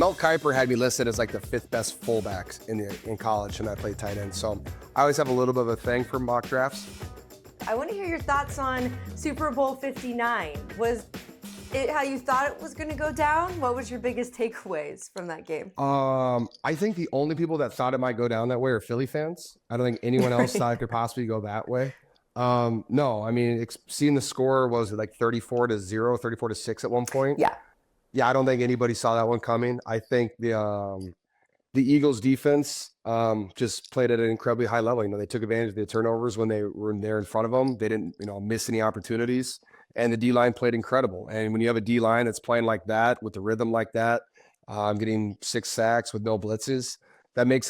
Mel Kiper had me listed as like the 5th best fullback in college, and I played tight end. So I always have a little bit of a thing for mock drafts. I want to hear your thoughts on Super Bowl 59. Was it how you thought it was going to go down? What was your biggest takeaways from that game? I think the only people that thought it might go down that way are Philly fans. I don't think anyone else thought it could possibly go that way. No, I mean, seeing the score was like 34-0, 34-6 at one point. Yeah, I don't think anybody saw that one coming. I think the Eagles defense just played at an incredibly high level. You know, they took advantage of the turnovers when they were there in front of them. They didn't, miss any opportunities. And the D-line played incredible. And when you have a D-line that's playing like that, with the rhythm like that, getting 6 sacks with no blitzes, I think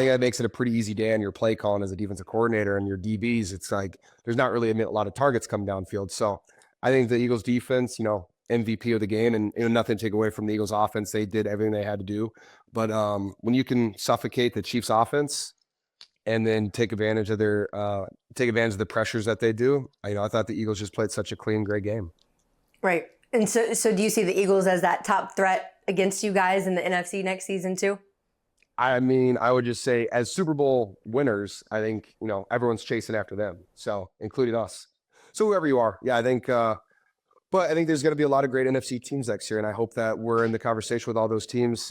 that makes it a pretty easy day on your play calling as a defensive coordinator and your DBs. It's like there's not really a lot of targets coming downfield. So I think the Eagles defense, MVP of the game, and nothing to take away from the Eagles offense. They did everything they had to do. But when you can suffocate the Chiefs offense and then take advantage of the pressures that they do, I thought the Eagles just played such a clean, great game. Right. And so do you see the Eagles as that top threat against you guys in the NFC next season too? I mean, I would just say as Super Bowl winners, I think, everyone's chasing after them. So including us. So whoever you are. Yeah, I think but I think there's going to be a lot of great NFC teams next year, and I hope that we're in the conversation with all those teams,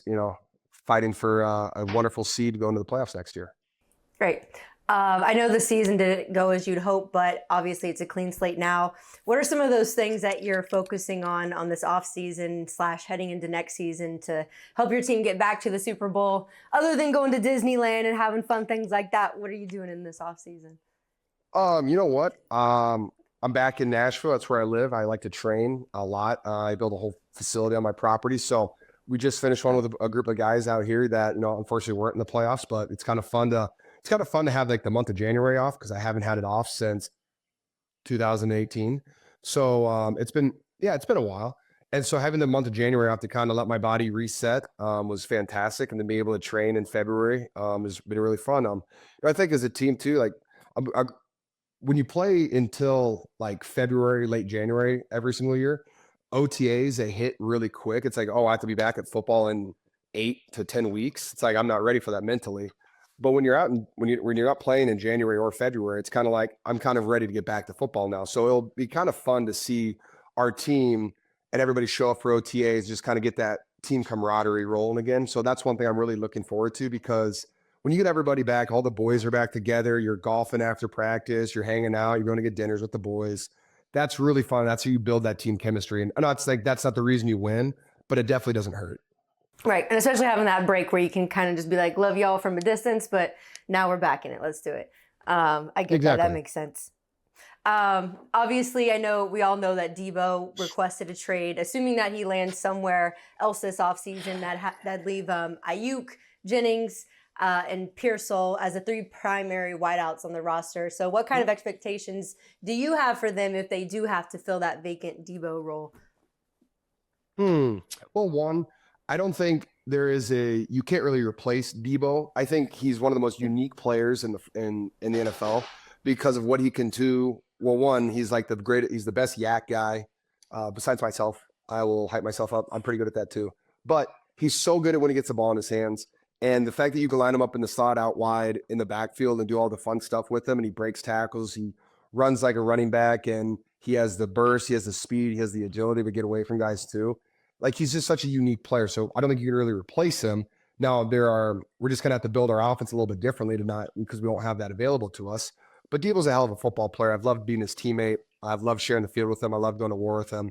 fighting for a wonderful seed going to the playoffs next year. Great. I know the season didn't go as you'd hope, but obviously it's a clean slate now. What are some of those things that you're focusing on this offseason / heading into next season to help your team get back to the Super Bowl? Other than going to Disneyland and having fun things like that, what are you doing in this offseason? You know what? I'm back in Nashville. That's where I live. I like to train a lot. I build a whole facility on my property. So we just finished one with a group of guys out here that, unfortunately weren't in the playoffs, but it's kind of fun to have like the month of January off, because I haven't had it off since 2018. So it's been a while. And so having the month of January off to kind of let my body reset was fantastic. And to be able to train in February has been really fun. I think as a team too, like when you play until like February, late January, every single year, OTAs, they hit really quick. It's like, oh, I have to be back at football in 8 to 10 weeks. It's like, I'm not ready for that mentally. But when you're not playing in January or February, it's kind of like, I'm kind of ready to get back to football now. So it'll be kind of fun to see our team and everybody show up for OTAs, just kind of get that team camaraderie rolling again. So that's one thing I'm really looking forward to, because when you get everybody back, all the boys are back together, you're golfing after practice, you're hanging out, you're going to get dinners with the boys. That's really fun. That's how you build that team chemistry. And I'm not saying that's not the reason you win, but it definitely doesn't hurt. Right. And especially having that break where you can kind of just be like, love y'all from a distance, but now we're back in it. Let's do it. I get that. That makes sense. Obviously, we all know that Deebo requested a trade, assuming that he lands somewhere else this offseason that leave Ayuk, Jennings, and Pearsall as the 3 primary wideouts on the roster. So what kind of expectations do you have for them if they do have to fill that vacant Deebo role? Well, one, I don't think you can't really replace Deebo. I think he's one of the most unique players in the NFL because of what he can do. Well, one, he's like he's the best yak guy. Besides myself, I will hype myself up. I'm pretty good at that too. But he's so good at when he gets the ball in his hands. And the fact that you can line him up in the slot out wide in the backfield and do all the fun stuff with him, and he breaks tackles, he runs like a running back, and he has the burst, he has the speed, he has the agility to get away from guys too. Like, he's just such a unique player. So I don't think you can really replace him. Now we're just going to have to build our offense a little bit differently because we don't have that available to us. But Deebo's a hell of a football player. I've loved being his teammate. I've loved sharing the field with him. I love going to war with him.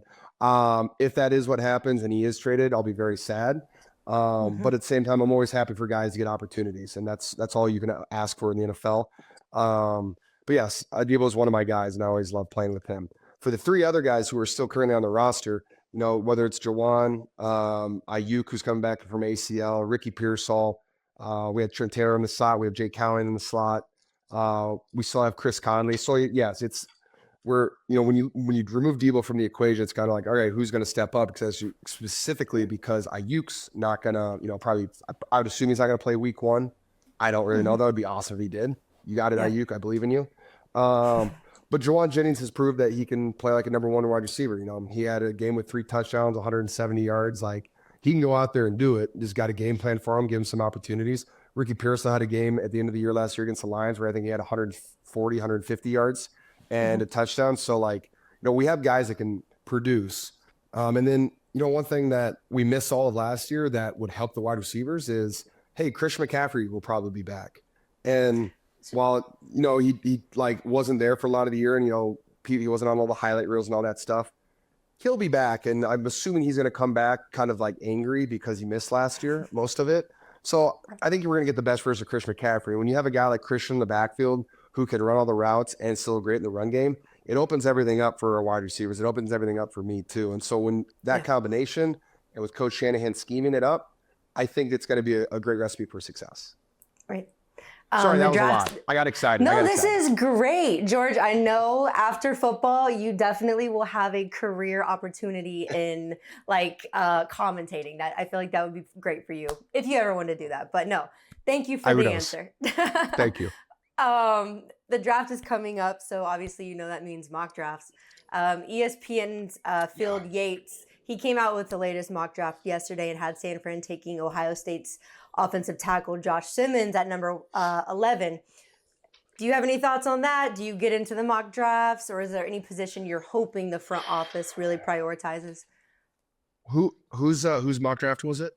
If that is what happens and he is traded, I'll be very sad. But at the same time, I'm always happy for guys to get opportunities, and that's all you can ask for in the NFL. But yes, Deebo is one of my guys, and I always love playing with him. For the 3 other guys who are still currently on the roster, whether it's Jawan, Ayuk, who's coming back from ACL, Ricky Pearsall, we had Trent Taylor in the slot, we have Jay Cowan in the slot, we still have Chris Conley. So yes, when you remove Deebo from the equation, it's kind of like, all right, who's going to step up? Specifically because Ayuk's not going to, probably, I would assume he's not going to play week 1. I don't really know. That would be awesome if he did. You got it, Ayuk. I believe in you. But Jawan Jennings has proved that he can play like a number 1 wide receiver. He had a game with 3 touchdowns, 170 yards. Like, he can go out there and do it. Just got a game plan for him, give him some opportunities. Ricky Pearsall had a game at the end of the year last year against the Lions where I think he had 140, 150 yards and a touchdown. So, like, we have guys that can produce. And then, one thing that we missed all of last year that would help the wide receivers is, hey, Christian McCaffrey will probably be back. And while, he like wasn't there for a lot of the year and, he wasn't on all the highlight reels and all that stuff, he'll be back. And I'm assuming he's going to come back kind of like angry because he missed last year, most of it. So I think we're going to get the best version of Christian McCaffrey. When you have a guy like Christian in the backfield who can run all the routes and still great in the run game, it opens everything up for our wide receivers. It opens everything up for me too. And so when that combination and with Coach Shanahan scheming it up, I think it's going to be a great recipe for success. Right. Sorry, that was a lot. I got excited. No, this is great. George, I know after football, you definitely will have a career opportunity in commentating. That I feel like that would be great for you if you ever want to do that. But no, thank you for the answer. Thank you. The draft is coming up, so obviously that means mock drafts. ESPN's Phil Yates, he came out with the latest mock draft yesterday and had San Fran taking Ohio State's offensive tackle Josh Simmons at number 11. Do you have any thoughts on that? Do you get into the mock drafts, or is there any position you're hoping the front office really prioritizes? Whose mock draft was it?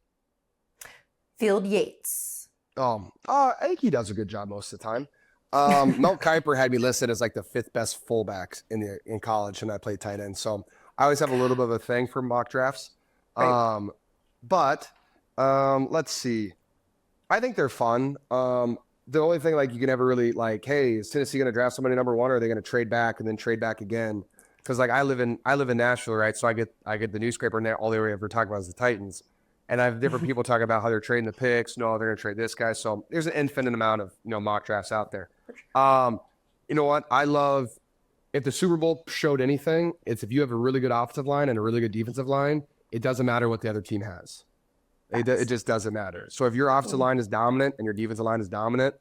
Field Yates. I think he does a good job most of the time. Mel Kiper had me listed as like the 5th best fullback in college, and I played tight end. So I always have a little bit of a thing for mock drafts. Right. But let's see. I think they're fun. The only thing you can never really hey, is Tennessee going to draft somebody number 1, or are they going to trade back and then trade back again? Because I live in Nashville, right? So I get the newspaper now. All they ever talk about is the Titans, and I have different people talk about how they're trading the picks. No, they're going to trade this guy. So there's an infinite amount of mock drafts out there. You know what? I love, if the Super Bowl showed anything, it's if you have a really good offensive line and a really good defensive line, it doesn't matter what the other team has. It just doesn't matter. So if your offensive line is dominant and your defensive line is dominant,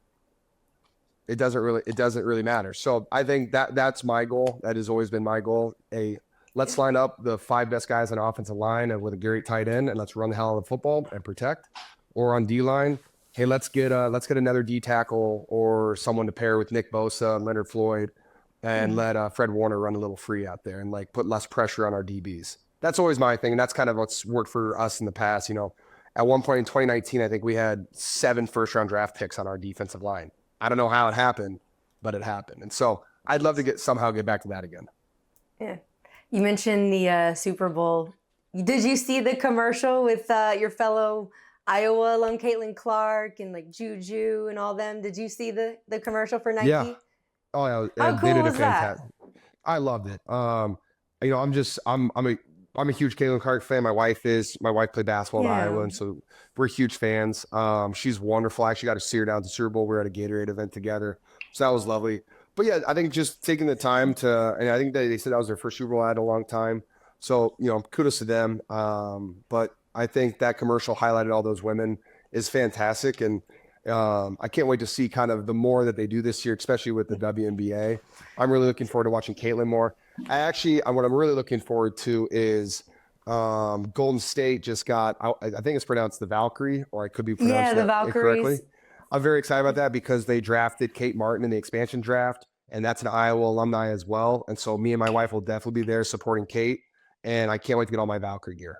it doesn't really matter. So I think that's my goal. That has always been my goal. Let's line up the 5 best guys on offensive line and with a great tight end, and let's run the hell out of the football and protect. Or on D line, hey, let's get another D tackle or someone to pair with Nick Bosa and Leonard Floyd, and let Fred Warner run a little free out there and put less pressure on our DBs. That's always my thing, and that's kind of what's worked for us in the past. At one point in 2019, I think we had 7 first-round draft picks on our defensive line. I don't know how it happened, but it happened. And so I'd love to somehow get back to that again. Yeah. You mentioned the Super Bowl. Did you see the commercial with your fellow Iowa alum Caitlin Clark and Juju and all them? Did you see the commercial for Nike? Yeah. Oh yeah. How cool was that? I loved it. I'm a huge Caitlin Clark fan. My wife played basketball in Iowa, and so we're huge fans. She's wonderful. I actually got to see her down at the Super Bowl. We were at a Gatorade event together, so that was lovely. But yeah, I think just taking the time and I think they said that was their first Super Bowl in a long time. So kudos to them. But I think that commercial highlighted all those women is fantastic, and I can't wait to see kind of the more that they do this year, especially with the WNBA. I'm really looking forward to watching Caitlin more. What I'm really looking forward to is Golden State just got, I think it's pronounced the Valkyrie, or I could be pronouncing it incorrectly. I'm very excited about that because they drafted Kate Martin in the expansion draft, and that's an Iowa alumni as well. And so me and my wife will definitely be there supporting Kate, and I can't wait to get all my Valkyrie gear.